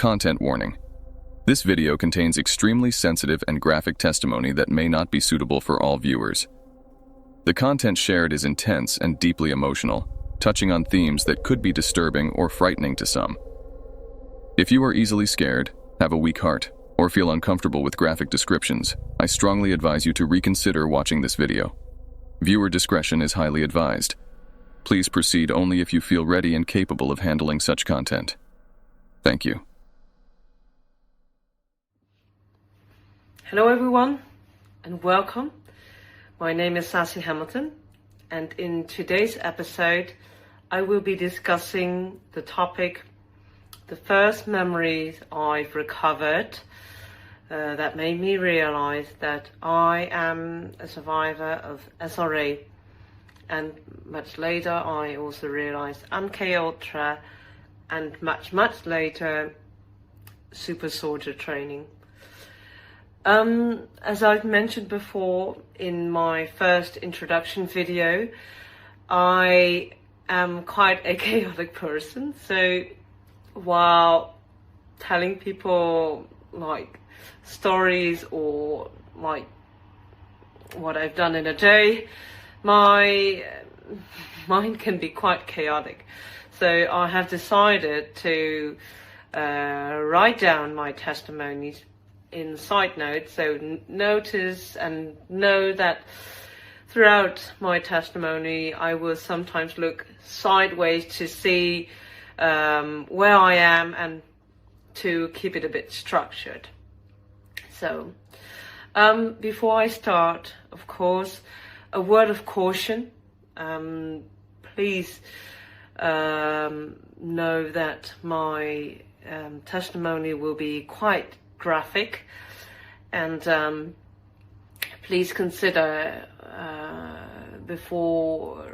Content warning. This video contains extremely sensitive and graphic testimony that may not be suitable for all viewers. The content shared is intense and deeply emotional, touching on themes that could be disturbing or frightening to some. If you are easily scared, have a weak heart, or feel uncomfortable with graphic descriptions, I strongly advise you to reconsider watching this video. Viewer discretion is highly advised. Please proceed only if you feel ready and capable of handling such content. Thank you. Hello everyone, and welcome. My name is Sassy Hamilton, and in today's episode I will be discussing the topic, the first memories I've recovered that made me realize that I am a survivor of SRA, and much later I also realized MK Ultra, and much later super soldier training. As I've mentioned before in my first introduction video, I am quite a chaotic person. So while telling people like stories or like what I've done in a day, my mind can be quite chaotic. So I have decided to write down my testimonies in side notes, so notice and know that throughout my testimony I will sometimes look sideways to see where I am and to keep it a bit structured. So before I start, of course, a word of caution. Please know that my testimony will be quite graphic, and please consider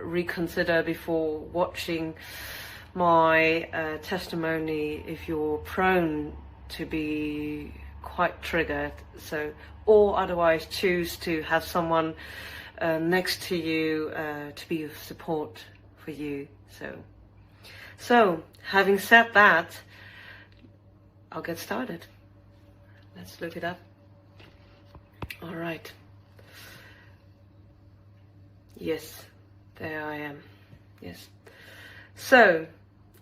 reconsider before watching my testimony if you're prone to be quite triggered, or otherwise choose to have someone next to you to be of support for you. So having said that, I'll get started. Let's look it up. All right. Yes, there I am. Yes. So,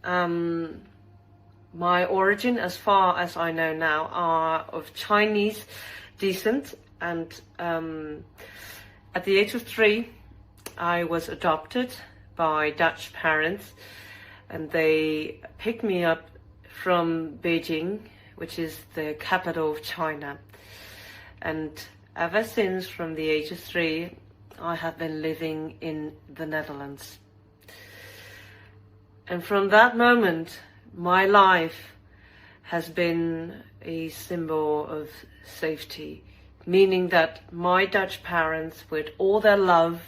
my origin, as far as I know now, are of Chinese descent, and at the age of 3, I was adopted by Dutch parents, and they picked me up from Beijing, which is the capital of China. And ever since, from the age of 3, I have been living in the Netherlands. And from that moment, my life has been a symbol of safety, meaning that my Dutch parents, with all their love,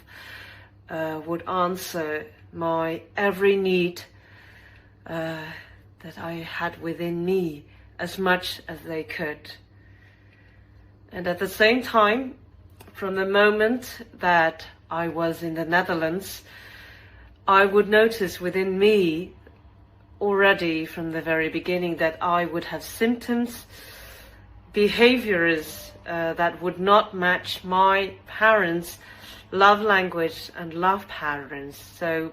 would answer my every need that I had within me as much as they could. And at the same time, from the moment that I was in the Netherlands, I would notice within me already from the very beginning that I would have symptoms, behaviors that would not match my parents' love language and love patterns. So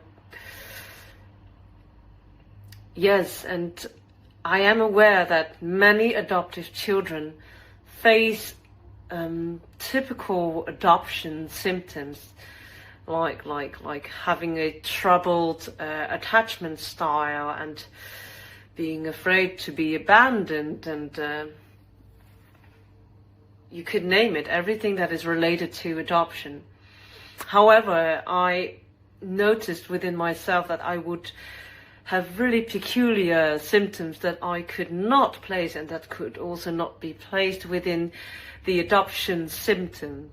yes, and I am aware that many adoptive children face typical adoption symptoms, like having a troubled attachment style and being afraid to be abandoned, and you could name it, everything that is related to adoption. However, I noticed within myself that I would have really peculiar symptoms that I could not place, and that could also not be placed within the adoption symptom.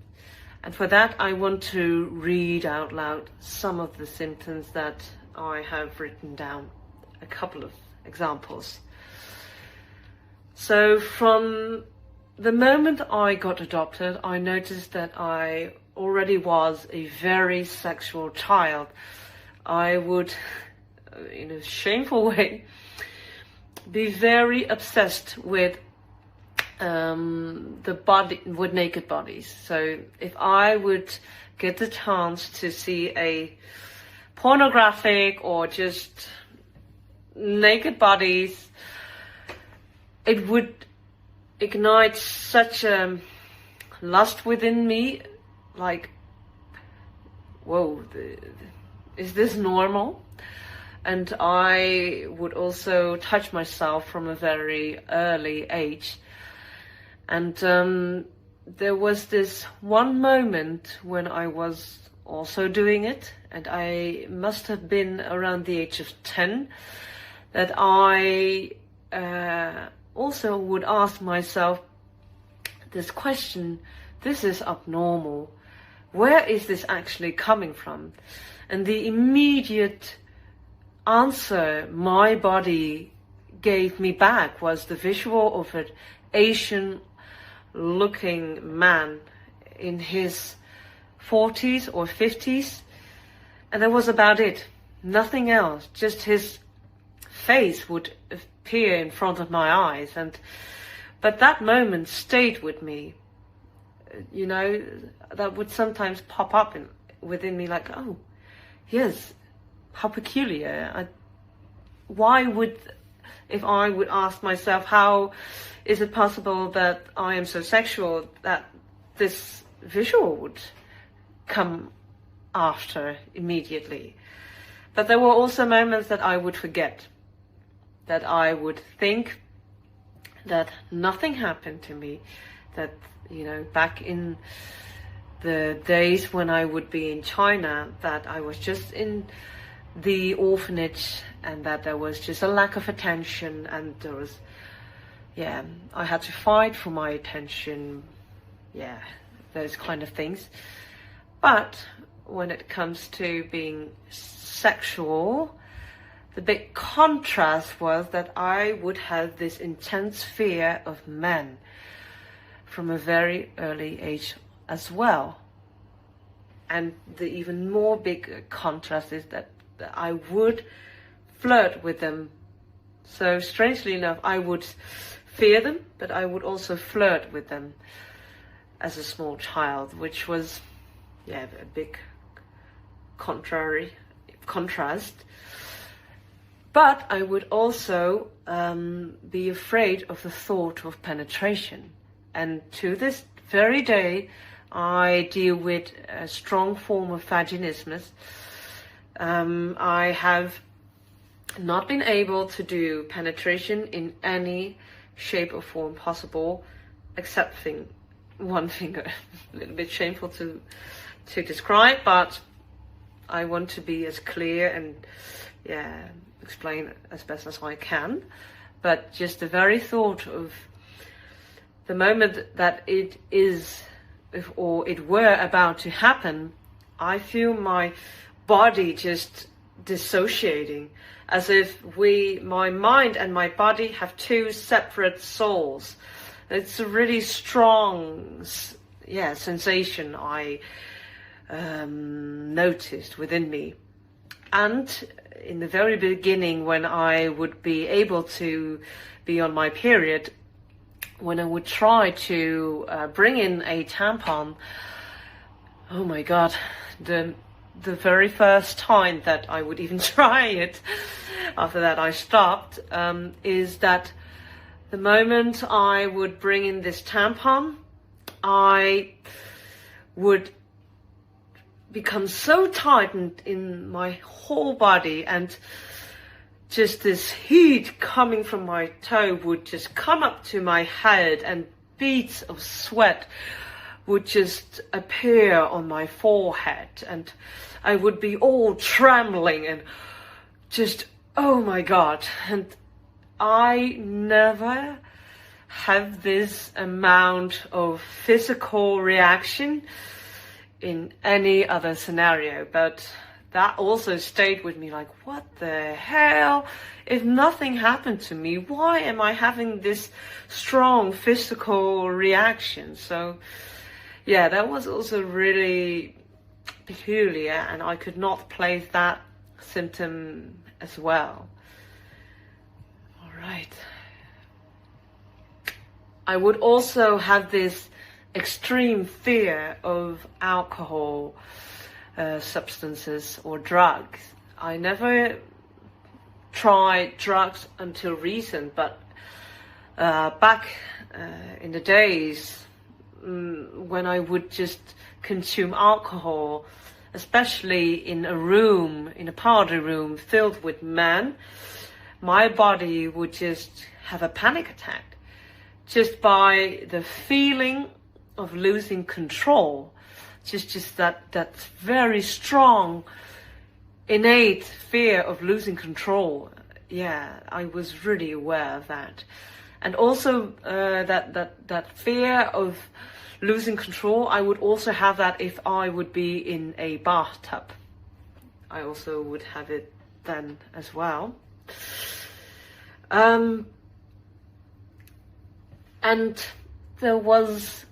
And for that, I want to read out loud some of the symptoms that I have written down, a couple of examples. So from the moment I got adopted, I noticed that I already was a very sexual child. I would, in a shameful way, be very obsessed with the body, with naked bodies. So if I would get the chance to see a pornographic or just naked bodies, it would ignite such a lust within me, like, whoa, is this normal? And I would also touch myself from a very early age. And there was this one moment when I was also doing it, and I must have been around the age of 10, that I also would ask myself this question: this is abnormal. Where is this actually coming from? And the immediate answer my body gave me back was the visual of an Asian looking man in his 40s or 50s, and that was about it. Nothing else. Just his face would appear in front of my eyes, but that moment stayed with me. You know, that would sometimes pop up within me, like, oh yes, how peculiar. If I would ask myself, how is it possible that I am so sexual, that this visual would come after immediately? But there were also moments that I would forget, that I would think that nothing happened to me, that, you know, back in the days when I would be in China, that I was just in the orphanage, and that there was just a lack of attention, and there was, I had to fight for my attention, those kind of things. But when it comes to being sexual, the big contrast was that I would have this intense fear of men from a very early age as well. And the even more big contrast is that I would flirt with them. So strangely enough, I would fear them, but I would also flirt with them as a small child, which was a big contrast. But I would also be afraid of the thought of penetration. And to this very day, I deal with a strong form of vaginismus. I have not been able to do penetration in any shape or form possible, except one finger. A little bit shameful to describe, but I want to be as clear and explain as best as I can. But just the very thought of the moment that it is, or it were about to happen, I feel my body just dissociating, as if my mind and my body have two separate souls. It's a really strong sensation I noticed within me. And in the very beginning, when I would be able to be on my period, when I would try to bring in a tampon, oh my God, the very first time that I would even try it, after that I stopped, is that the moment I would bring in this tampon, I would become so tightened in my whole body, and just this heat coming from my toe would just come up to my head, and beads of sweat would just appear on my forehead, and I would be all trembling and just, oh my God. And I never have this amount of physical reaction in any other scenario, but that also stayed with me, like, what the hell? If nothing happened to me, why am I having this strong physical reaction? So that was also really peculiar, and I could not place that symptom as well. All Right. I would also have this extreme fear of alcohol, substances or drugs. I never tried drugs until recent, but back in the days when I would just consume alcohol, especially in a party room filled with men, my body would just have a panic attack just by the feeling of losing control. Just that very strong innate fear of losing control. Yeah, I was really aware of that. And also that fear of losing control, I would also have that if I would be in a bathtub. I also would have it then as well. And there was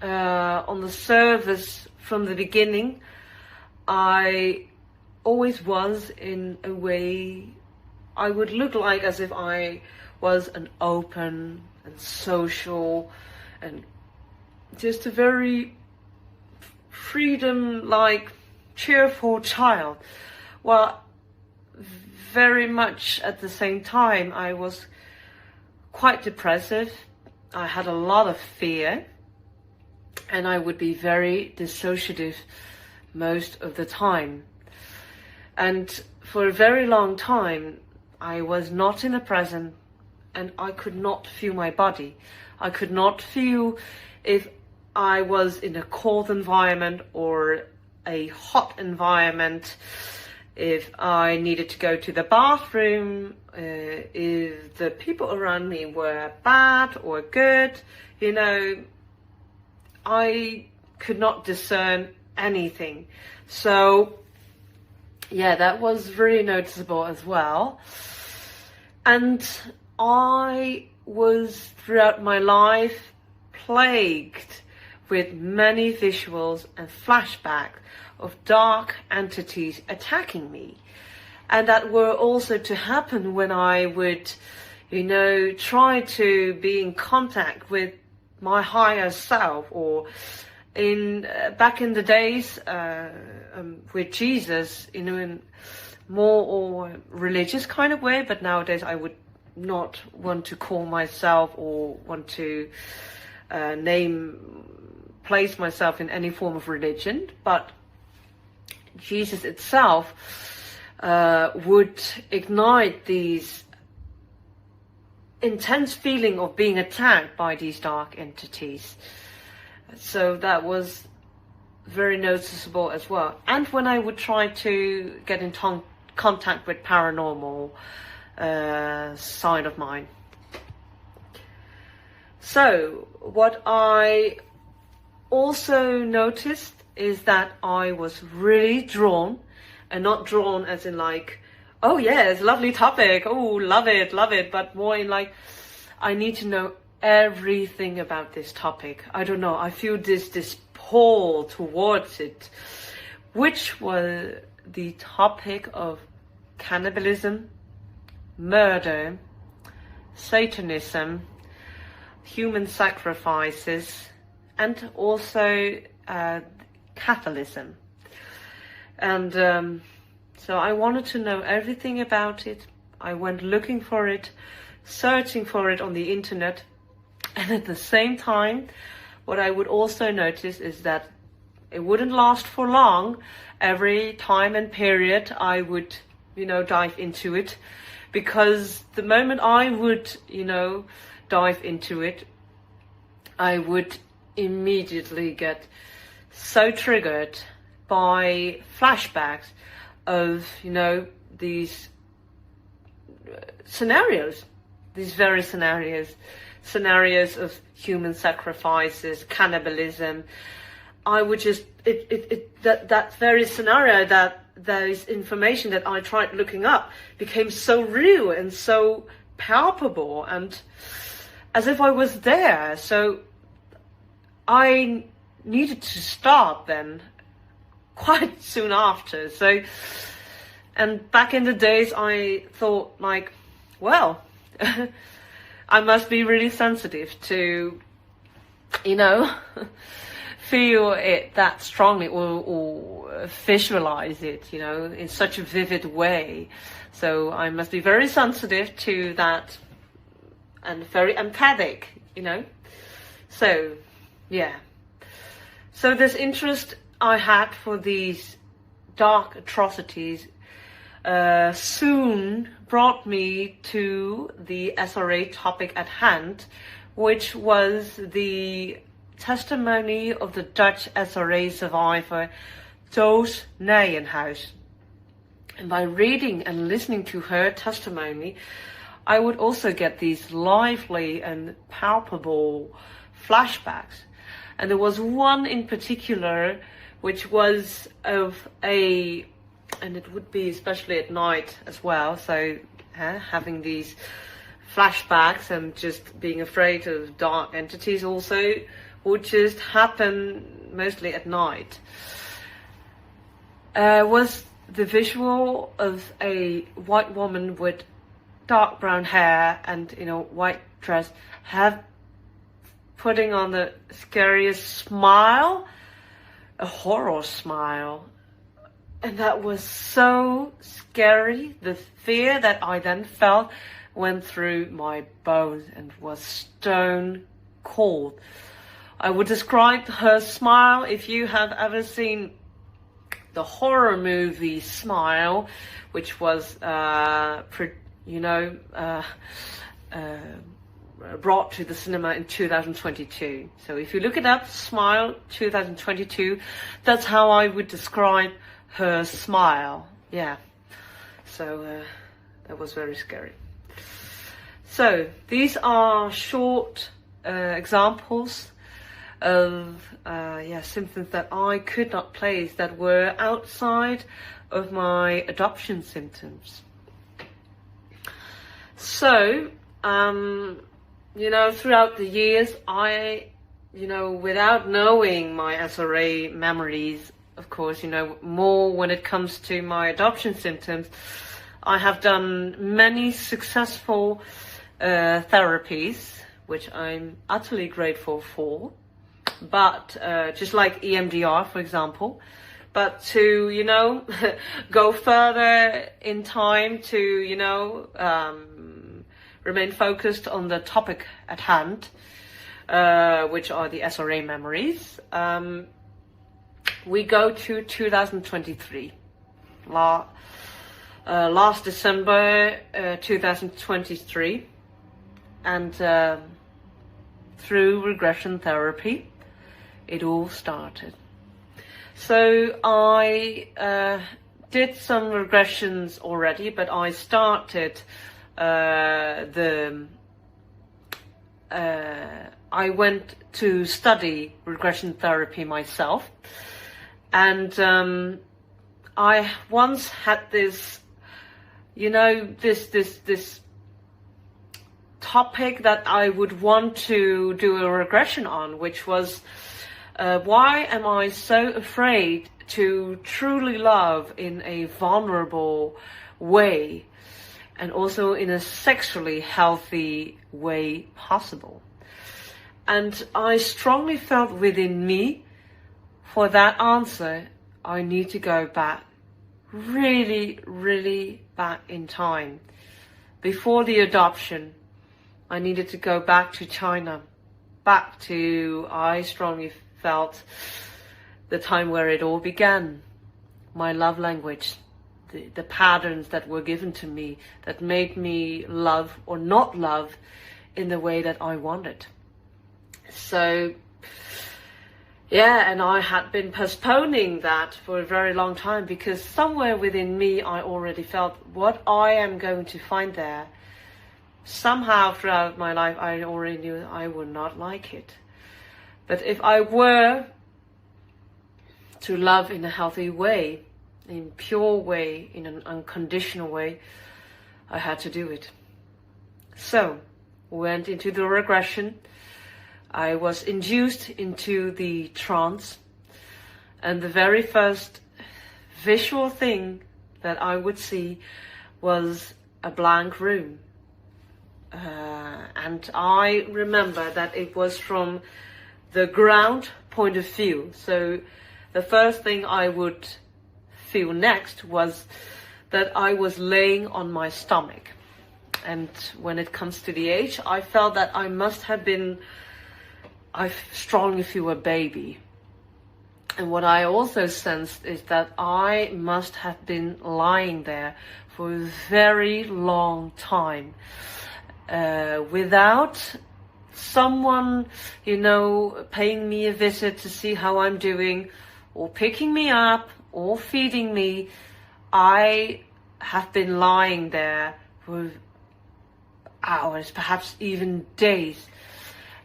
on the surface from the beginning, I always was in a way, I would look like as if I was an open and social and just a very freedom-like, cheerful child. Well, very much at the same time, I was quite depressive. I had a lot of fear, and I would be very dissociative most of the time. And for a very long time, I was not in the present, and I could not feel my body. I could not feel if I was in a cold environment or a hot environment, if I needed to go to the bathroom, if the people around me were bad or good, you know, I could not discern anything. So yeah, that was really noticeable as well. And I was throughout my life plagued with many visuals and flashbacks of dark entities attacking me. And that were also to happen when I would, you know, try to be in contact with my higher self, or in back in the days with Jesus, you know, in more or religious kind of way. But nowadays I would not want to call myself or want to place myself in any form of religion. But Jesus itself would ignite these intense feeling of being attacked by these dark entities. So that was very noticeable as well. And when I would try to get in contact with paranormal side of mine. So what I also noticed is that I was really drawn, and not drawn as in like, oh yes, lovely topic, oh love it, but more in like, I need to know everything about this topic. I don't know, I feel this pull towards it, which was the topic of cannibalism, murder, Satanism, human sacrifices, and also Catholicism. And so I wanted to know everything about it. I went looking for it, searching for it on the internet. And at the same time, what I would also notice is that it wouldn't last for long. Every time and period I would, you know, dive into it, because the moment I would, you know, dive into it, I would immediately get so triggered by flashbacks of, you know, these scenarios, these very scenarios of human sacrifices, cannibalism. I would just, that very scenario, that those information that I tried looking up became so real and so palpable, and as if I was there. So I needed to stop then, quite soon after. So, and back in the days I thought like, well, I must be really sensitive to, you know, feel it that strongly, or visualize it, you know, in such a vivid way. So I must be very sensitive to that and very empathic, you know. So, yeah. So this interest I had for these dark atrocities soon brought me to the SRA topic at hand, which was the testimony of the Dutch SRA survivor Toos Nijenhuis. And by reading and listening to her testimony, I would also get these lively and palpable flashbacks. And there was one in particular which was of a, and it would be especially at night as well, so having these flashbacks and just being afraid of dark entities also would just happen mostly at night. Was the visual of a white woman with dark brown hair and, you know, white dress, putting on the scariest smile, a horror smile. And that was so scary. The fear that I then felt went through my bones and was stone cold. I would describe her smile, if you have ever seen the horror movie Smile, which was, brought to the cinema in 2022. So if you look it up, Smile 2022, that's how I would describe her smile. Yeah. So that was very scary. So these are short examples of symptoms that I could not place, that were outside of my adoption symptoms. So, you know, throughout the years, I, you know, without knowing my SRA memories, of course, you know, more when it comes to my adoption symptoms, I have done many successful therapies, which I'm utterly grateful for. But just like EMDR, for example, but to, you know, go further in time to, you know, remain focused on the topic at hand, which are the SRA memories. We go to 2023. Last December 2023, and through regression therapy, it all started. So I did some regressions already, but I started I went to study regression therapy myself, and I once had this, you know, this topic that I would want to do a regression on, which was why am I so afraid to truly love in a vulnerable way, and also in a sexually healthy way possible? And I strongly felt within me, for that answer, I need to go back, really, really back in time. Before the adoption, I needed to go back to China, back to, I strongly felt, the time where it all began. My love language, the patterns that were given to me that made me love or not love in the way that I wanted. So, yeah, and I had been postponing that for a very long time, because somewhere within me I already felt what I am going to find there. Somehow throughout my life I already knew I would not like it. But if I were to love in a healthy way, in a pure way, in an unconditional way, I had to do it. So, went into the regression. I was induced into the trance, and the very first visual thing that I would see was a blank room. and I remember that it was from the ground point of view. So the first thing I would feel next was that I was laying on my stomach. And when it comes to the age, I felt that I must have been, I strongly feel, a baby. And what I also sensed is that I must have been lying there for a very long time, without someone, you know, paying me a visit to see how I'm doing, or picking me up, or feeding me. I have been lying there for hours, perhaps even days.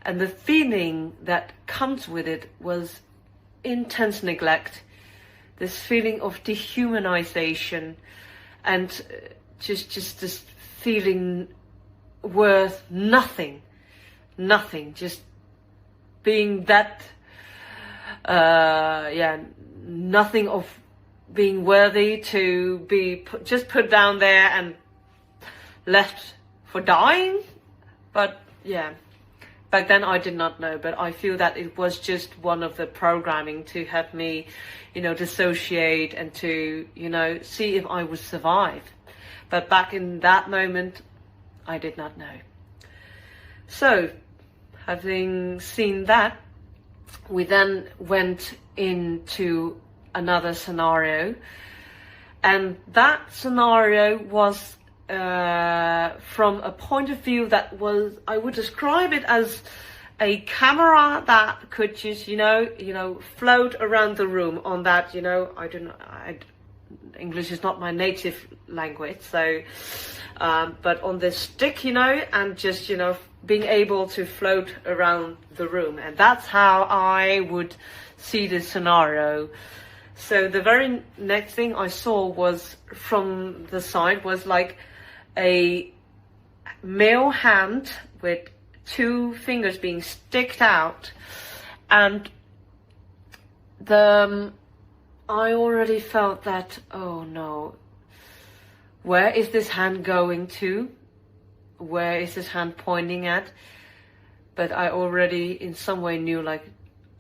And the feeling that comes with it was intense neglect, this feeling of dehumanization, and just this feeling worth nothing, just being that, nothing of being worthy to be just put down there and left for dying. But yeah, back then I did not know, but I feel that it was just one of the programming to have me, you know, dissociate and to, you know, see if I would survive. But back in that moment, I did not know. So, having seen that, we then went into another scenario, and that scenario was from a point of view that was, I would describe it as a camera that could just, you know, float around the room on that, you know, English is not my native language, so, but on this stick, you know, and just, you know, being able to float around the room. And that's how I would see this scenario. So the very next thing I saw was, from the side, was like a male hand with two fingers being sticked out, and I already felt that, oh no, where is this hand going to? Where is this hand pointing at? But I already in some way knew, like,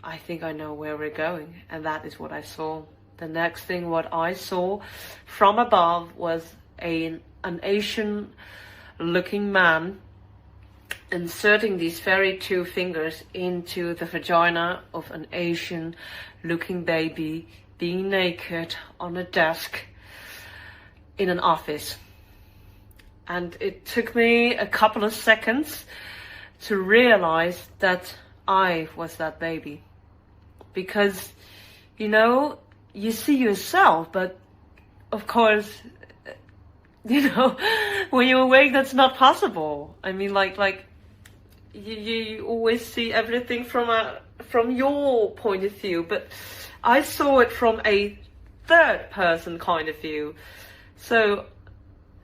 I think I know where we're going, and that is what I saw. The next thing what I saw from above was an Asian looking man inserting these very two fingers into the vagina of an Asian looking baby, being naked on a desk in an office. And it took me a couple of seconds to realize that I was that baby. Because, you know, you see yourself, but of course, you know, when you're awake, that's not possible. I mean, like you always see everything from your point of view, but I saw it from a third person kind of view. So,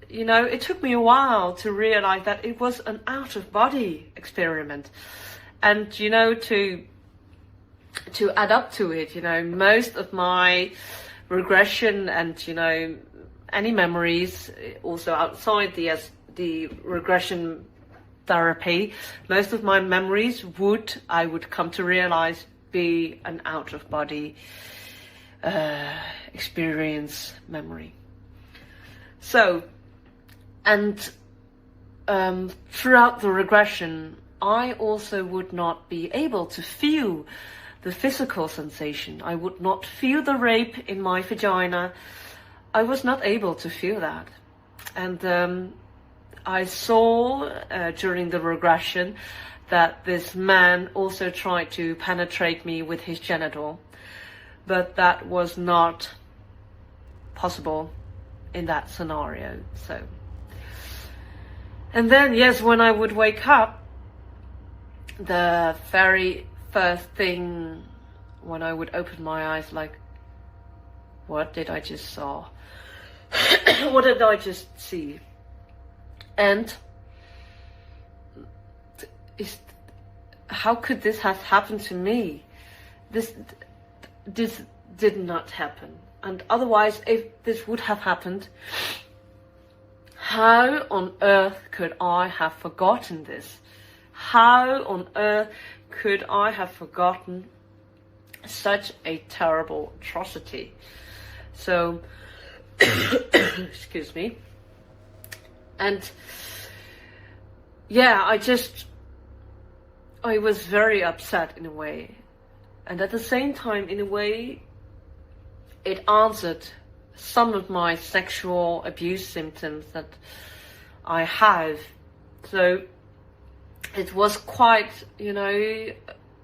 you know, it took me a while to realize that it was an out-of-body experiment. And, you know, to add up to it, you know, most of my regression and, you know, any memories also outside the regression therapy, most of my memories I would come to realize, be an out-of-body experience memory. So, and throughout the regression, I also would not be able to feel the physical sensation. I would not feel the rape in my vagina. I was not able to feel that. And I saw during the regression that this man also tried to penetrate me with his genital, but that was not possible in that scenario. So, and then, yes, when I would wake up, the very first thing when I would open my eyes, like, what did I just saw? What did I just see? And how could this have happened to me? This did not happen. And otherwise, if this would have happened, how on earth could I have forgotten this? How on earth could I have forgotten such a terrible atrocity? So, excuse me. And yeah, I was very upset in a way. And at the same time, in a way, it answered some of my sexual abuse symptoms that I have. So it was quite, you know,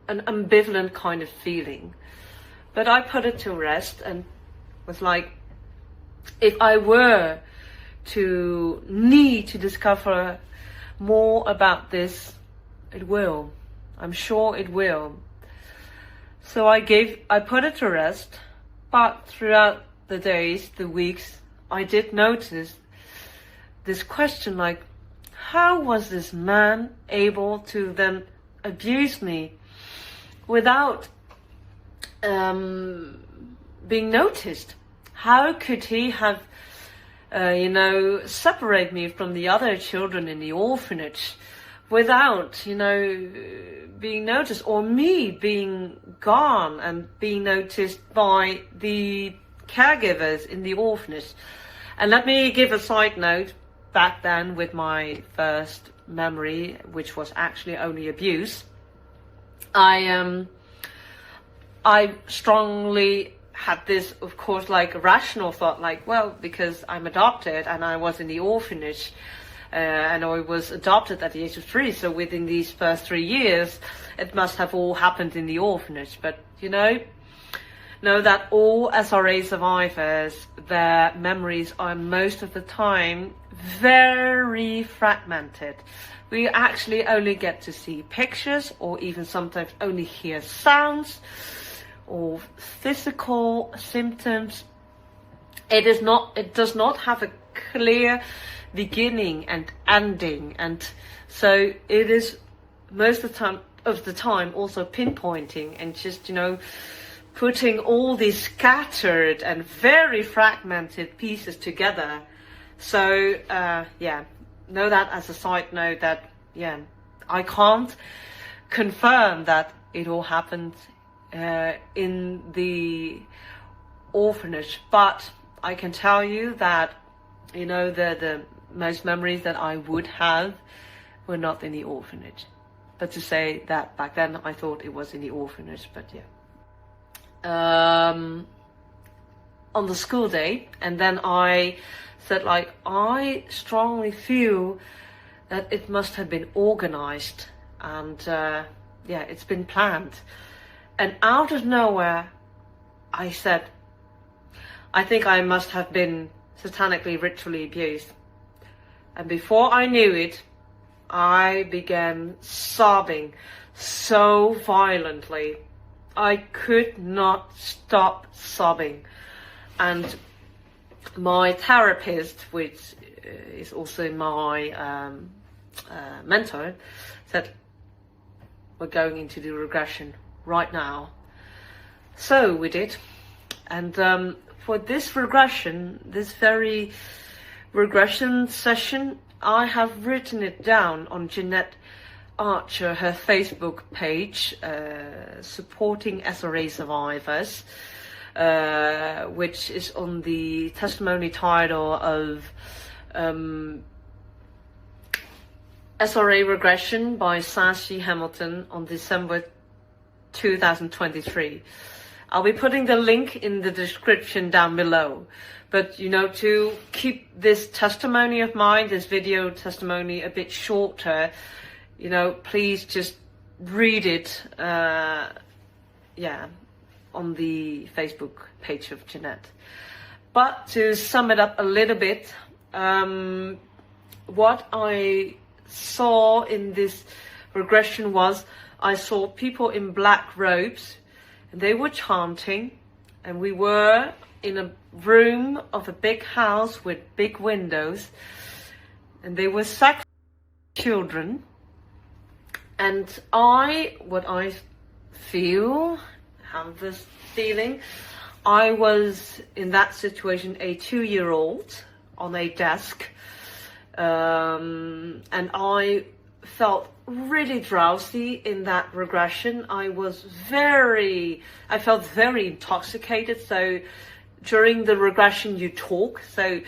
an ambivalent kind of feeling. But I put it to rest and was like, if I were to need to discover more about this, it will. I'm sure it will. So I put it to rest, but throughout the days, the weeks, I did notice this question, like, how was this man able to then abuse me without being noticed? How could he have, separate me from the other children in the orphanage without, being noticed, or me being gone and being noticed by the caregivers in the orphanage? And let me give a side note. Back then, with my first memory, which was actually only abuse, I strongly had this, of course, like a rational thought, like, well, because I'm adopted and I was in the orphanage, and I was adopted at the age of 3, so within these first 3 years, it must have all happened in the orphanage. But, know that all SRA survivors, their memories are most of the time very fragmented. We actually only get to see pictures, or even sometimes only hear sounds or physical symptoms. It does not have a clear beginning and ending, and so it is most of the time also pinpointing and just putting all these scattered and very fragmented pieces together. So know that as a side note, that I can't confirm that it all happened in the orphanage, but I can tell you that the most memories that I would have were not in the orphanage. But to say that back then I thought it was in the orphanage, but on the school day, and then I said, like, I strongly feel that it must have been organized, and it's been planned. And out of nowhere, I said, I think I must have been satanically, ritually abused. And before I knew it, I began sobbing so violently. I could not stop sobbing. And my therapist, which is also my mentor, said, we're going into the regression right now. So we did. And for this regression, this very regression session, I have written it down on Jeanette Archer, her Facebook page, supporting SRA survivors, which is on the testimony title of SRA Regression by Sashi Hamilton on December 2023. I'll be putting the link in the description down below. But, to keep this testimony of mine, this video testimony, a bit shorter, please just read it, on the Facebook page of Jeanette. But to sum it up a little bit, what I saw in this regression was, I saw people in black robes, and they were chanting, and we were in a room of a big house with big windows, and they were sex children. And what I feel, have this feeling, I was in that situation a 2-year-old on a desk, and I felt really drowsy in that regression. I felt very intoxicated. So during the regression you talk, so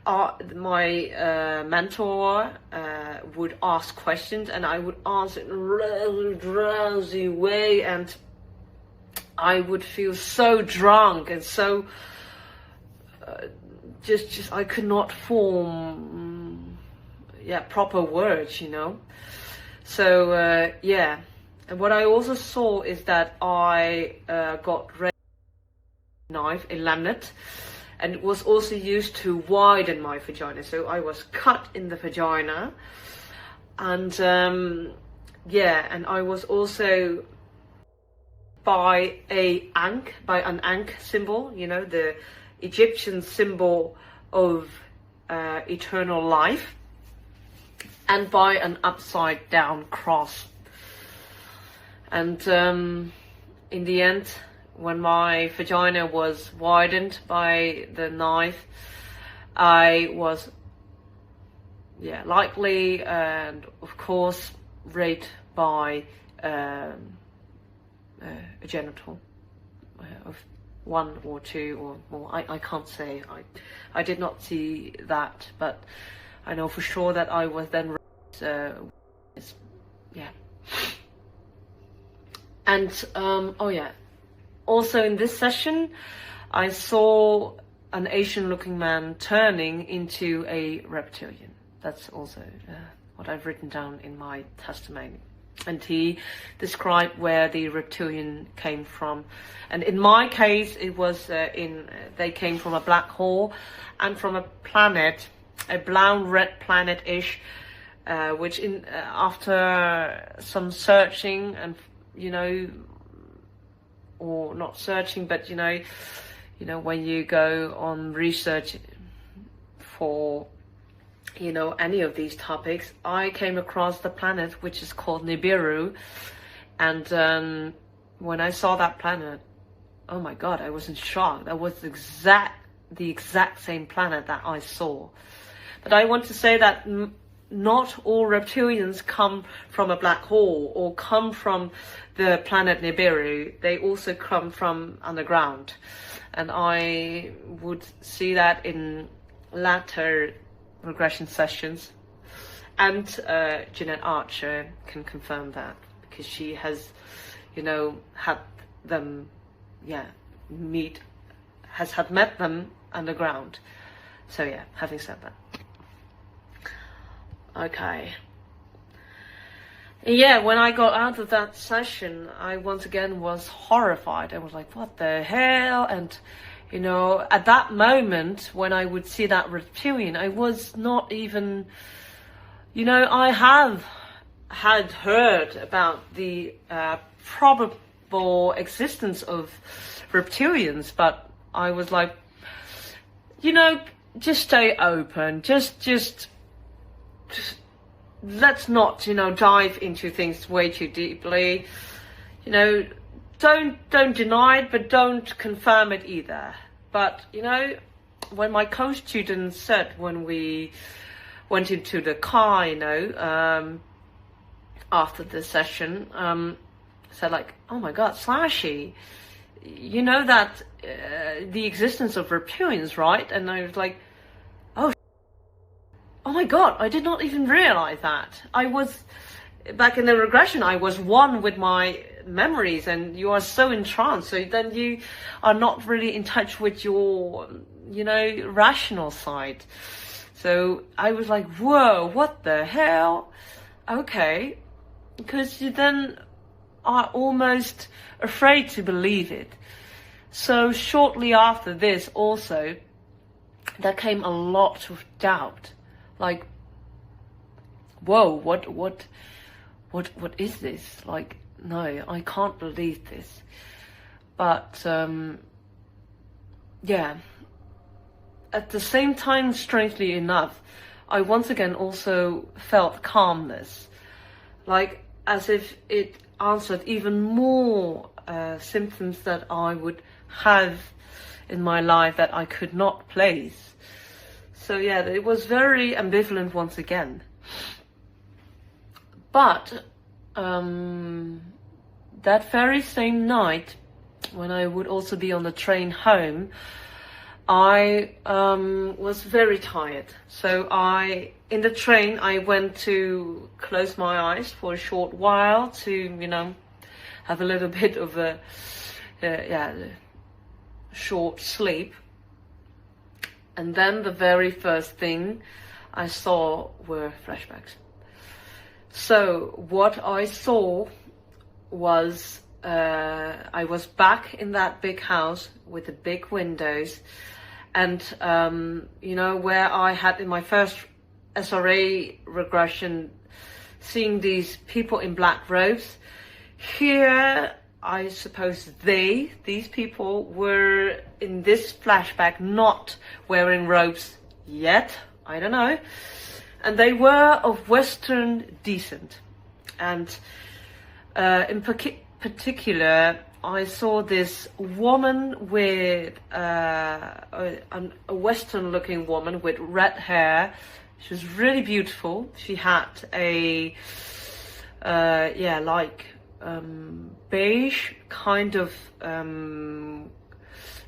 my mentor would ask questions and I would answer in a really drowsy way, and I would feel so drunk and so just I could not form proper words, you know. So yeah, and what I also saw is that I got a knife, a laminate, and it was also used to widen my vagina. So I was cut in the vagina, and yeah, and I was also by an ankh symbol, you know, the Egyptian symbol of eternal life, and by an upside down cross. And in the end, when my vagina was widened by the knife, I was likely and of course raped by a genital of one or two or more. I can't say. I did not see that, but I know for sure that I was then raped. Yeah. And oh yeah, also in this session I saw an Asian looking man turning into a reptilian. That's also what I've written down in my testimony. And he described where the reptilian came from. And in my case, it was they came from a black hole and from a planet, a brown red planet-ish, which after some searching and, you know, or not searching, but you know, when you go on research for, you know, any of these topics, I came across the planet which is called Nibiru, and when I saw that planet, oh my god, I was in shock. That was the exact same planet that I saw. But I want to say that not all reptilians come from a black hole or come from the planet Nibiru. They also come from underground, and I would see that in latter regression sessions, and Jeanette Archer can confirm that, because she has, you know, had them met them underground. So yeah, having said that, okay, yeah, when I got out of that session, I once again was horrified. I was like, what the hell? And you know, at that moment, when I would see that reptilian, I was not even, you know, I had heard about the probable existence of reptilians, but I was like, you know, just stay open, just let's not, you know, dive into things way too deeply, you know. Don't deny it, but don't confirm it either. But, you know, when my co-student said, when we went into the car, you know, after the session, said like, oh my god, Slashy, you know that the existence of reptilians, right? And I was like, oh my god, I did not even realize that. I was, back in the regression, I was one with my memories, and you are so entranced, so then you are not really in touch with your, you know, rational side. So I was like, whoa, what the hell? Okay, because you then are almost afraid to believe it. So shortly after this also, there came a lot of doubt, like, whoa, what is this? Like, no, I can't believe this. But yeah, at the same time, strangely enough, I once again also felt calmness, like as if it answered even more symptoms that I would have in my life that I could not place. So yeah, it was very ambivalent once again. But that very same night, when I would also be on the train home, I was very tired. So in the train, I went to close my eyes for a short while to, you know, have a little bit of a short sleep. And then the very first thing I saw were flashbacks. So what I saw was I was back in that big house with the big windows, and you know, where I had in my first SRA regression seeing these people in black robes. Here, I suppose these people were in this flashback not wearing robes yet, I don't know, and they were of Western descent. And in particular, I saw this woman with a Western looking woman with red hair. She was really beautiful. She had a beige kind of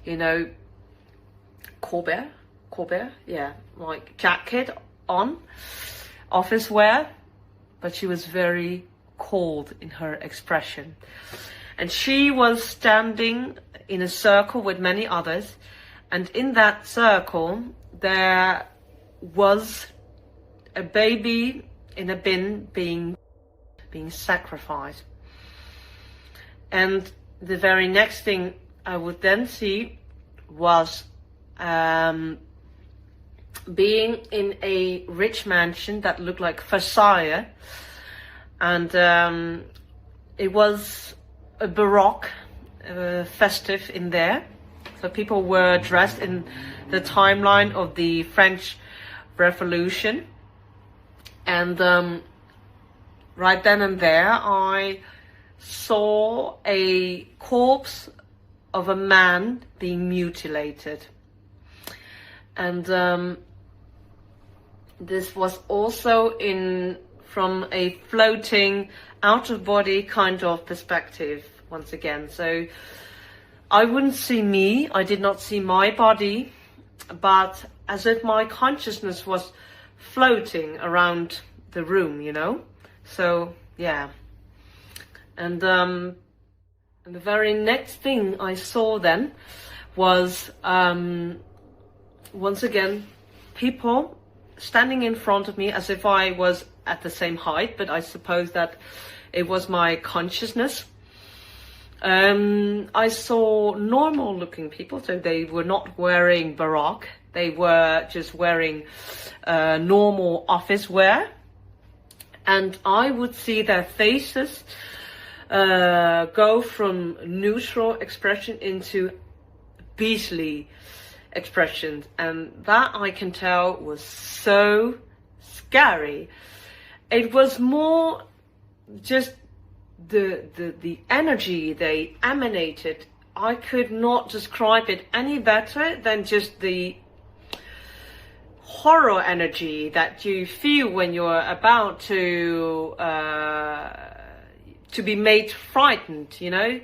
you know, Colbert, yeah, like jacket on, office wear, but she was very cold in her expression. And she was standing in a circle with many others, and in that circle there was a baby in a bin being sacrificed. And the very next thing I would then see was being in a rich mansion that looked like Versailles, and it was a baroque, festive in there. So people were dressed in the timeline of the French Revolution, and right then and there I saw a corpse of a man being mutilated. And this was also from a floating out-of-body kind of perspective once again. So I wouldn't see me, I did not see my body, but as if my consciousness was floating around the room, you know. So yeah. And the very next thing I saw then was once again people standing in front of me as if I was at the same height, but I suppose that it was my consciousness. I saw normal looking people, so they were not wearing baroque, they were just wearing normal office wear, and I would see their faces go from neutral expression into beastly expressions, and that I can tell was so scary. It was more just the energy they emanated. I could not describe it any better than just the horror energy that you feel when you're about to be made frightened, you know,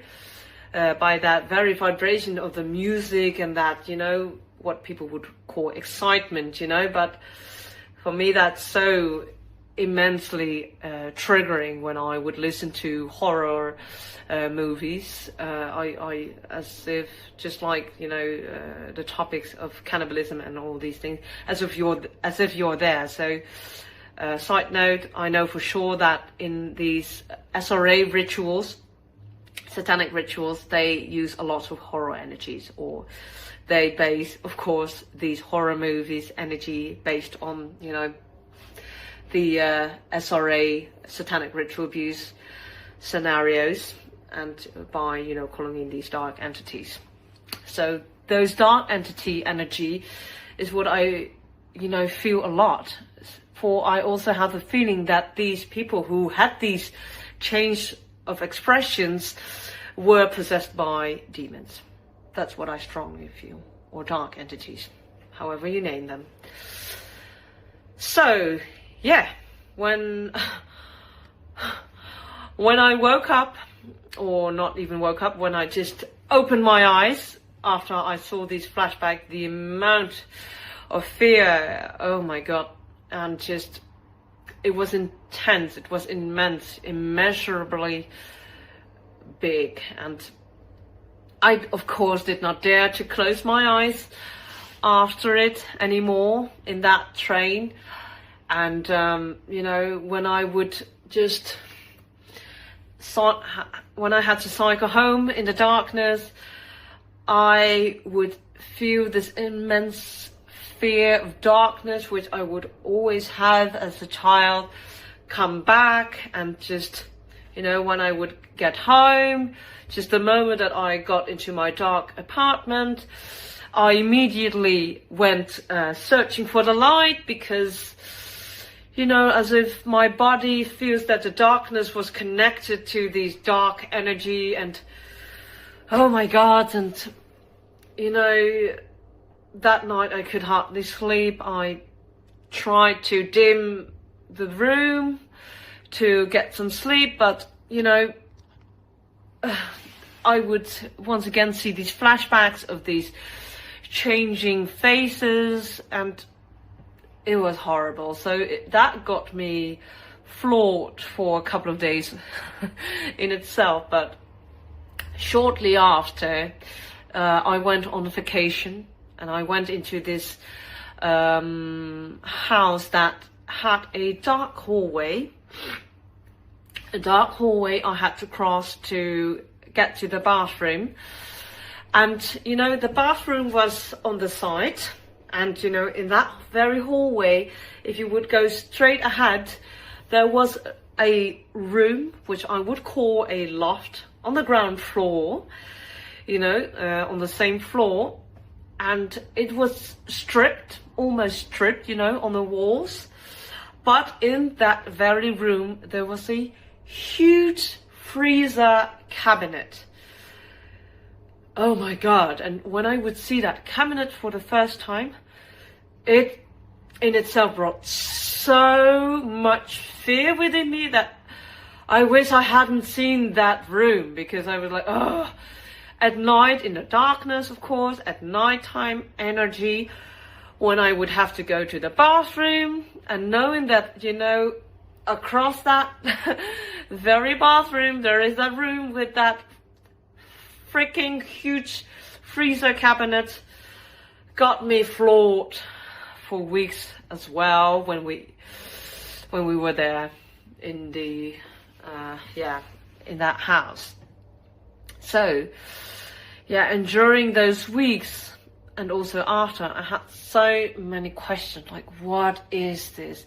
by that very vibration of the music and that, you know, what people would call excitement, you know. But for me, that's so immensely triggering when I would listen to horror movies. I as if, just like, you know, the topics of cannibalism and all these things, as if you're there. So side note, I know for sure that in these SRA rituals, Satanic rituals, they use a lot of horror energies, or they base, of course, these horror movies energy based on, you know, the SRA Satanic ritual abuse scenarios, and by, you know, calling in these dark entities. So those dark entity energy is what I, you know, feel a lot. For I also have a feeling that these people who had these change of expressions were possessed by demons. That's what I strongly feel, or dark entities, however you name them. So, yeah, when I woke up, or not even woke up, when I just opened my eyes after I saw these flashbacks, the amount of fear, oh my God, and just, it was intense, it was immense, immeasurably big. And I, of course, did not dare to close my eyes after it anymore in that train. And, you know, when I would just, when I had to cycle home in the darkness, I would feel this immense fear of darkness, which I would always have as a child, come back. And just, you know, when I would get home, just the moment that I got into my dark apartment, I immediately went searching for the light, because, you know, as if my body feels that the darkness was connected to these dark energy. And oh my God, and you know, that night I could hardly sleep. I tried to dim the room to get some sleep, but you know, I would once again see these flashbacks of these changing faces, and it was horrible. So that got me floored for a couple of days in itself. But shortly after, I went on vacation, and I went into this house that had a dark hallway. A dark hallway I had to cross to get to the bathroom. And, you know, the bathroom was on the side. And, you know, in that very hallway, if you would go straight ahead, there was a room, which I would call a loft, on the ground floor, you know, on the same floor. And it was stripped, almost stripped, you know, on the walls. But in that very room, there was a huge freezer cabinet. Oh my God. And when I would see that cabinet for the first time, it in itself brought so much fear within me that I wish I hadn't seen that room, because I was like, oh, at night, in the darkness, of course, at nighttime energy, when I would have to go to the bathroom, and knowing that, you know, across that very bathroom, there is that room with that freaking huge freezer cabinet, got me floored for weeks as well when we were there in the in that house. So yeah, and during those weeks and also after, I had so many questions, like, what is this?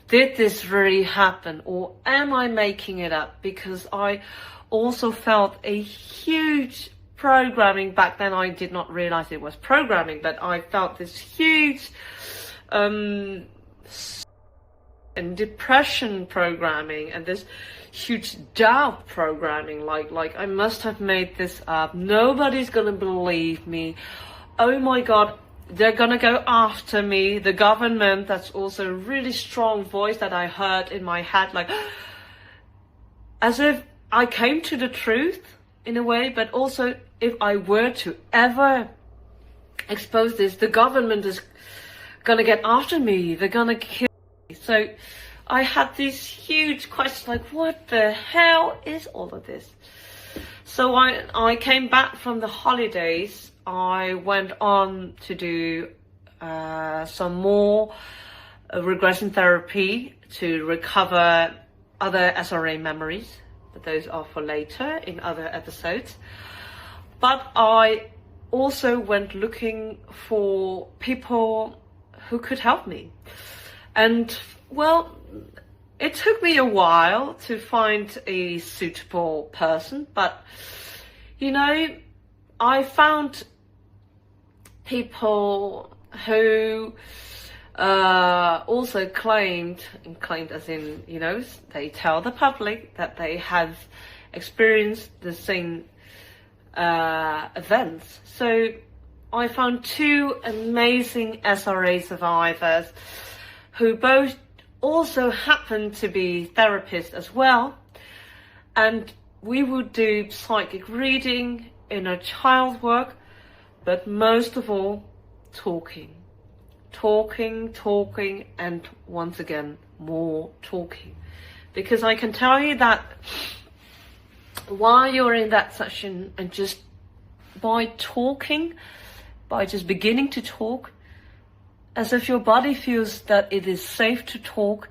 Did this really happen, or am I making it up? Because I also felt a huge programming back then. I did not realize it was programming, but I felt this huge and depression programming, and this huge doubt programming, like I must have made this up, nobody's gonna believe me, oh my God, they're gonna go after me, the government. That's also a really strong voice that I heard in my head, like, as if I came to the truth in a way, but also if I were to ever expose this, the government is gonna get after me, they're gonna kill me. So I had these huge questions, like, what the hell is all of this? So I came back from the holidays. I went on to do some more regression therapy to recover other SRA memories, but those are for later in other episodes. But I also went looking for people who could help me. And, well, it took me a while to find a suitable person, but, you know, I found people who also claimed as in, you know, they tell the public that they have experienced the same events. So I found two amazing SRA survivors who both also happen to be therapists as well. And we would do psychic reading, inner child work, but most of all, talking, and once again, more talking. Because I can tell you that while you're in that session, and just by talking, by just beginning to talk, as if your body feels that it is safe to talk,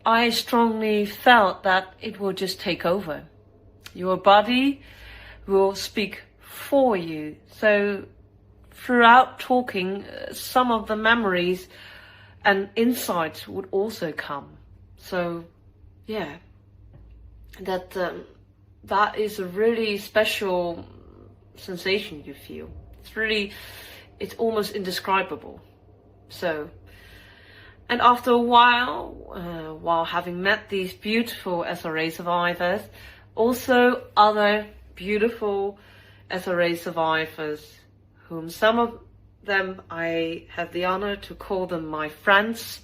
I strongly felt that it will just take over. Your body will speak for you. So throughout talking, some of the memories and insights would also come. So yeah, that is a really special sensation you feel. It's almost indescribable. So, and after a while having met these beautiful SRA survivors, also other beautiful SRA survivors, whom some of them I have the honor to call them my friends,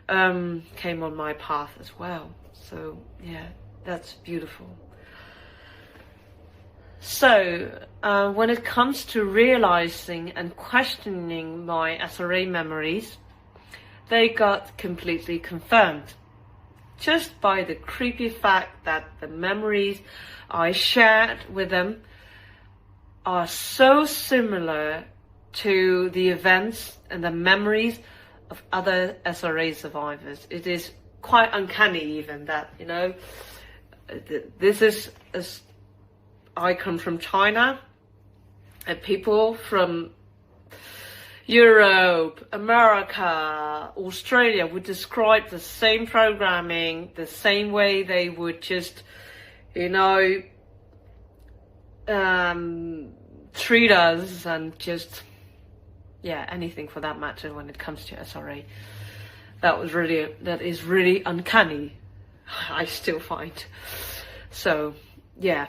came on my path as well. So yeah, that's beautiful. So when it comes to realizing and questioning my SRA memories, they got completely confirmed, just by the creepy fact that the memories I shared with them are so similar to the events and the memories of other SRA survivors. It is quite uncanny even that, you know, this is, as I come from China, and people from Europe, America, Australia would describe the same programming, the same way they would just, you know, treat us, and just, yeah, anything for that matter when it comes to SRA. That is really uncanny, I still find. So, yeah.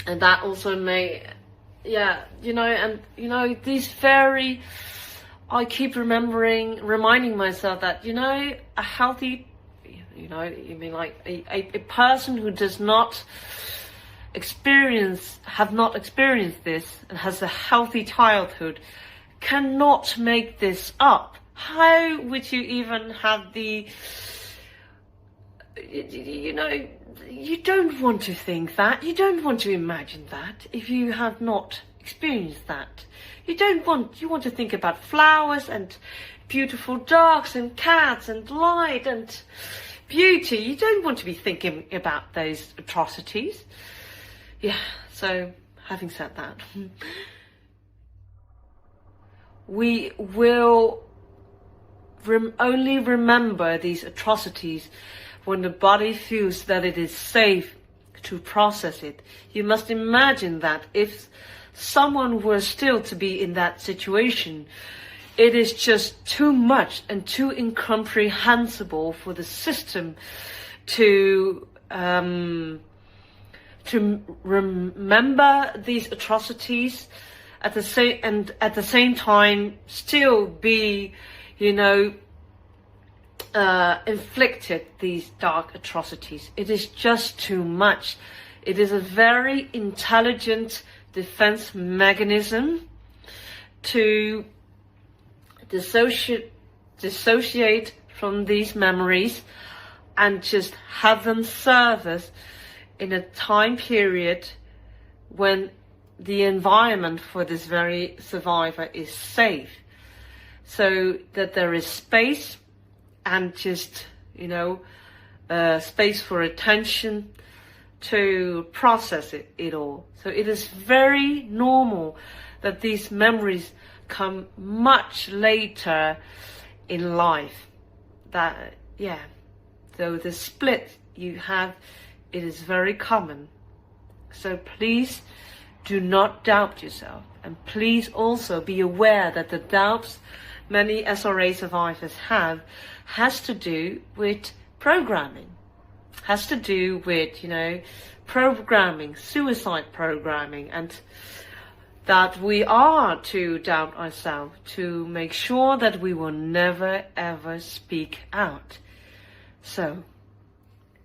And that also may, yeah, you know, and, you know, these very, I keep reminding myself that, you know, a healthy, you know, you mean like a person who does not have not experienced this and has a healthy childhood cannot make this up. How would you even have the, you know, you don't want to think that, you don't want to imagine that if you have not experienced that. You want to think about flowers and beautiful dogs and cats and light and beauty. You don't want to be thinking about those atrocities. Yeah, so having said that, we will only remember these atrocities when the body feels that it is safe to process it. You must imagine that if someone were still to be in that situation, it is just too much and too incomprehensible for the system to remember these atrocities at the same time still be, you know, inflicted these dark atrocities. It is just too much. It is a very intelligent defense mechanism to dissociate from these memories and just have them serve us in a time period when the environment for this very survivor is safe, so that there is space and just, you know, space for attention to process it all. So it is very normal that these memories come much later in life. That, yeah, so the split you have, it is very common. So please do not doubt yourself, and please also be aware that the doubts many SRA survivors have has to do with programming, has to do with, you know, programming, suicide programming, and that we are to doubt ourselves, to make sure that we will never ever speak out. So,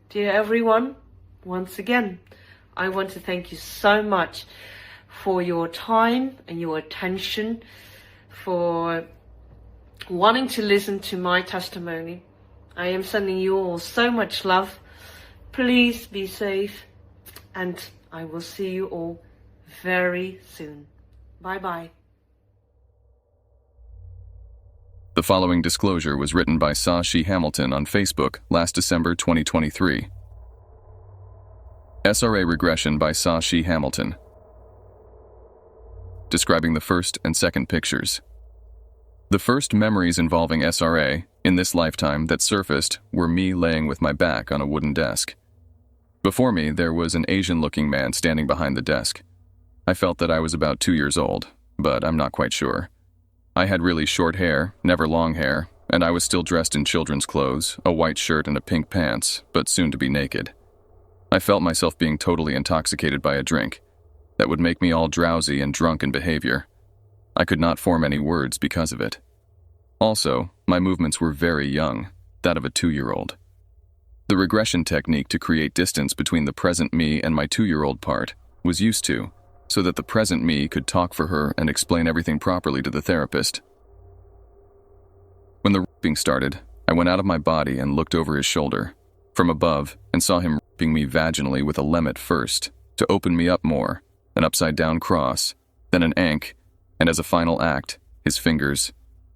dear everyone, once again, I want to thank you so much for your time and your attention, for wanting to listen to my testimony. I am sending you all so much love. Please be safe, and I will see you all very soon. Bye-bye. The following disclosure was written by Sashi Hamilton on Facebook last December 2023. SRA Regression by Sashi Hamilton. Describing the first and second pictures. The first memories involving SRA in this lifetime that surfaced were me laying with my back on a wooden desk. Before me, there was an Asian-looking man standing behind the desk. I felt that I was about 2 years old, but I'm not quite sure. I had really short hair, never long hair, and I was still dressed in children's clothes, a white shirt and a pink pants, but soon to be naked. I felt myself being totally intoxicated by a drink that would make me all drowsy and drunk in behavior. I could not form any words because of it. Also, my movements were very young, that of a 2-year-old. The regression technique to create distance between the present me and my 2-year-old part was used to, so that the present me could talk for her and explain everything properly to the therapist. When the raping started, I went out of my body and looked over his shoulder, from above, and saw him raping me vaginally with a lemmet first, to open me up more, an upside-down cross, then an ankh, and as a final act, his fingers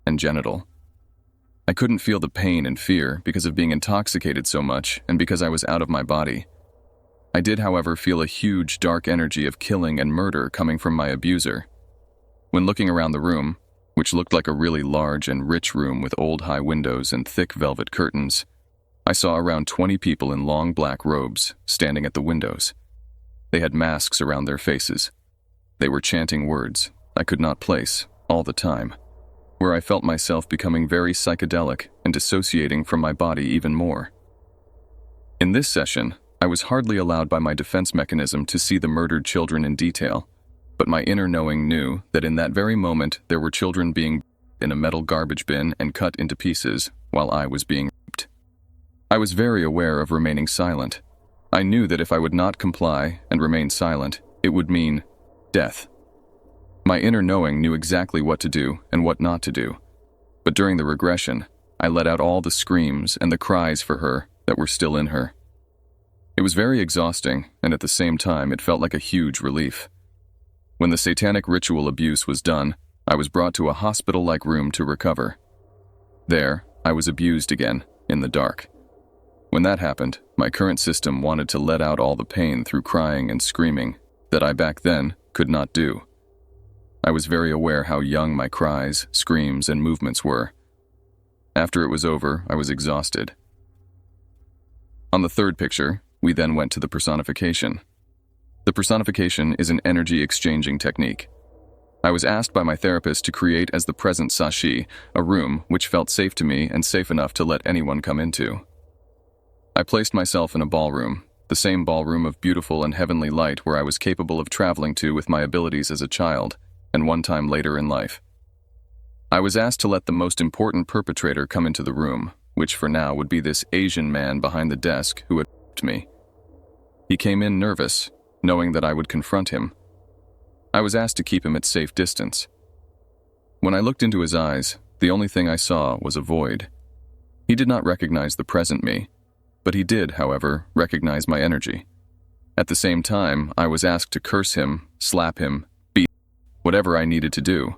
and genital. I couldn't feel the pain and fear because of being intoxicated so much and because I was out of my body. I did, however, feel a huge dark energy of killing and murder coming from my abuser. When looking around the room, which looked like a really large and rich room with old high windows and thick velvet curtains, I saw around 20 people in long black robes standing at the windows. They had masks around their faces. They were chanting words I could not place all the time, where I felt myself becoming very psychedelic and dissociating from my body even more. In this session, I was hardly allowed by my defense mechanism to see the murdered children in detail, but my inner knowing knew that in that very moment there were children being in a metal garbage bin and cut into pieces while I was being raped. I was very aware of remaining silent. I knew that if I would not comply and remain silent, it would mean death. My inner knowing knew exactly what to do and what not to do, but during the regression, I let out all the screams and the cries for her that were still in her. It was very exhausting, and at the same time it felt like a huge relief. When the satanic ritual abuse was done, I was brought to a hospital-like room to recover. There, I was abused again, in the dark. When that happened, my current system wanted to let out all the pain through crying and screaming that I back then could not do. I was very aware how young my cries, screams, and movements were. After it was over, I was exhausted. On the third picture, we then went to the personification. The personification is an energy-exchanging technique. I was asked by my therapist to create as the present Sashi a room which felt safe to me and safe enough to let anyone come into. I placed myself in a ballroom, the same ballroom of beautiful and heavenly light where I was capable of traveling to with my abilities as a child, and one time later in life. I was asked to let the most important perpetrator come into the room, which for now would be this Asian man behind the desk who had raped me. He came in nervous, knowing that I would confront him. I was asked to keep him at safe distance. When I looked into his eyes, the only thing I saw was a void. He did not recognize the present me, but he did, however, recognize my energy. At the same time, I was asked to curse him, slap him, beat whatever I needed to do,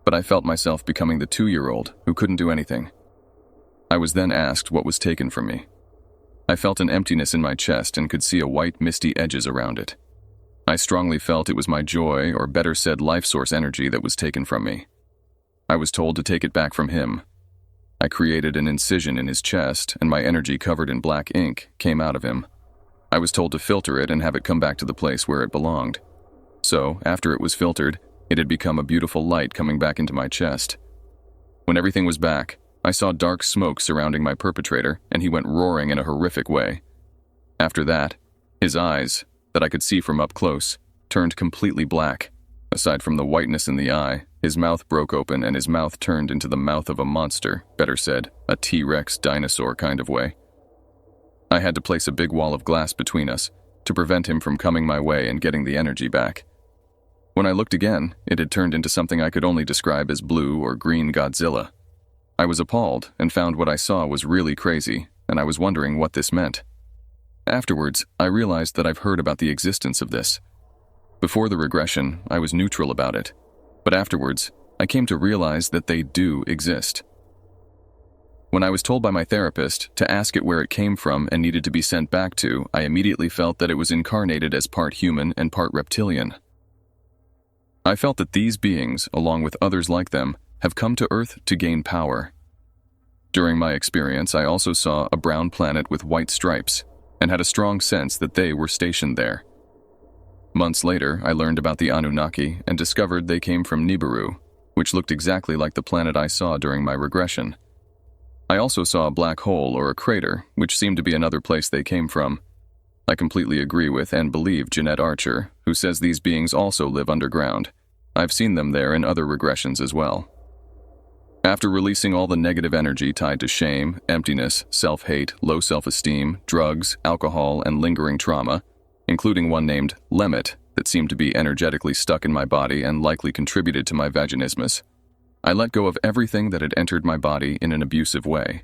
but I felt myself becoming the 2-year-old who couldn't do anything. I was then asked what was taken from me. I felt an emptiness in my chest and could see a white misty edges around it. I strongly felt it was my joy, or better said life source energy, that was taken from me. I was told to take it back from him. I created an incision in his chest, and my energy covered in black ink came out of him. I was told to filter it and have it come back to the place where it belonged. So, after it was filtered, it had become a beautiful light coming back into my chest. When everything was back, I saw dark smoke surrounding my perpetrator, and he went roaring in a horrific way. After that, his eyes, that I could see from up close, turned completely black, Aside from the whiteness in the eye, his mouth broke open and his mouth turned into the mouth of a monster, better said, a T-Rex dinosaur kind of way. I had to place a big wall of glass between us to prevent him from coming my way and getting the energy back. When I looked again, it had turned into something I could only describe as blue or green Godzilla. I was appalled and found what I saw was really crazy, and I was wondering what this meant. Afterwards, I realized that I've heard about the existence of this. Before the regression, I was neutral about it, but afterwards, I came to realize that they do exist. When I was told by my therapist to ask it where it came from and needed to be sent back to, I immediately felt that it was incarnated as part human and part reptilian. I felt that these beings, along with others like them, have come to Earth to gain power. During my experience, I also saw a brown planet with white stripes and had a strong sense that they were stationed there. Months later, I learned about the Anunnaki and discovered they came from Nibiru, which looked exactly like the planet I saw during my regression. I also saw a black hole or a crater, which seemed to be another place they came from. I completely agree with and believe Jeanette Archer, who says these beings also live underground. I've seen them there in other regressions as well. After releasing all the negative energy tied to shame, emptiness, self-hate, low self-esteem, drugs, alcohol, and lingering trauma, including one named Lemmet that seemed to be energetically stuck in my body and likely contributed to my vaginismus, I let go of everything that had entered my body in an abusive way.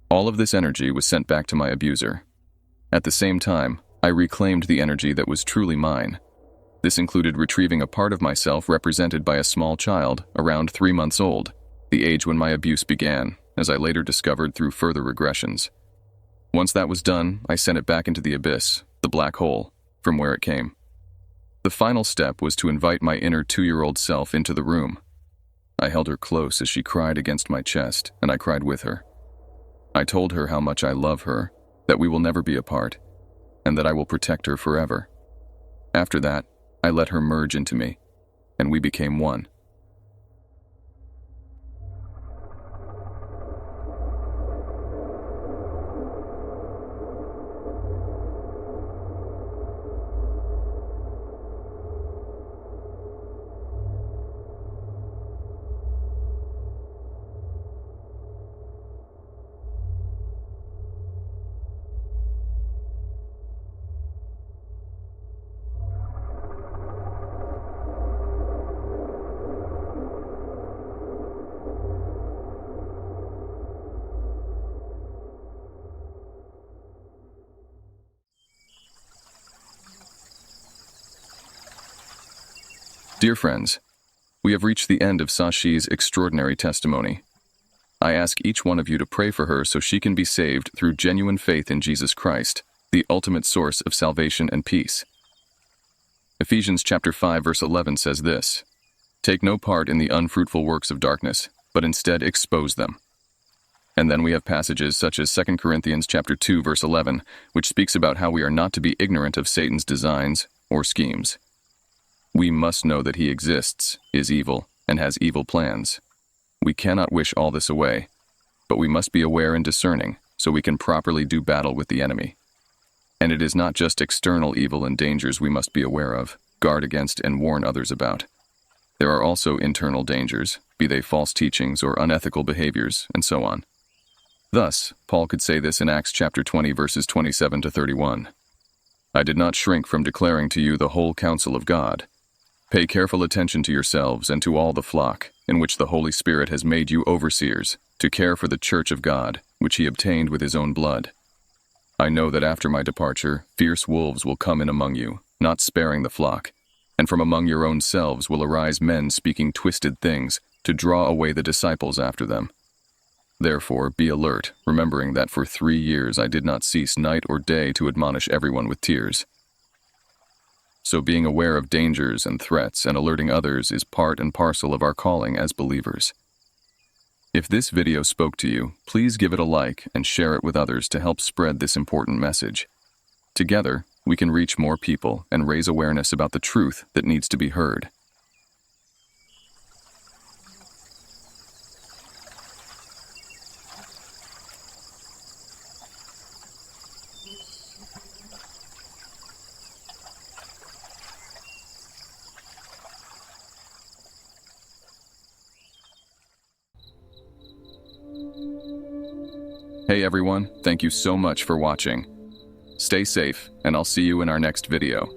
All of this energy was sent back to my abuser. At the same time, I reclaimed the energy that was truly mine. This included retrieving a part of myself represented by a small child, around 3 months old, the age when my abuse began, as I later discovered through further regressions. Once that was done, I sent it back into the abyss, the black hole, from where it came. The final step was to invite my inner 2-year-old self into the room. I held her close as she cried against my chest, and I cried with her. I told her how much I love her, that we will never be apart, and that I will protect her forever. After that, I let her merge into me, and we became one. Dear friends, we have reached the end of Sashi's extraordinary testimony. I ask each one of you to pray for her so she can be saved through genuine faith in Jesus Christ, the ultimate source of salvation and peace. Ephesians chapter 5 verse 11 says this, "Take no part in the unfruitful works of darkness, but instead expose them." And then we have passages such as 2 Corinthians chapter 2 verse 11, which speaks about how we are not to be ignorant of Satan's designs or schemes. We must know that he exists, is evil, and has evil plans. We cannot wish all this away, but we must be aware and discerning so we can properly do battle with the enemy. And it is not just external evil and dangers we must be aware of, guard against, and warn others about. There are also internal dangers, be they false teachings or unethical behaviors, and so on. Thus, Paul could say this in Acts chapter 20 verses 27 to 31. "I did not shrink from declaring to you the whole counsel of God. Pay careful attention to yourselves and to all the flock, in which the Holy Spirit has made you overseers, to care for the church of God, which he obtained with his own blood. I know that after my departure, fierce wolves will come in among you, not sparing the flock, and from among your own selves will arise men speaking twisted things, to draw away the disciples after them. Therefore, be alert, remembering that for 3 years I did not cease night or day to admonish everyone with tears." So being aware of dangers and threats and alerting others is part and parcel of our calling as believers. If this video spoke to you, please give it a like and share it with others to help spread this important message. Together, we can reach more people and raise awareness about the truth that needs to be heard. Hey everyone, thank you so much for watching. Stay safe, and I'll see you in our next video.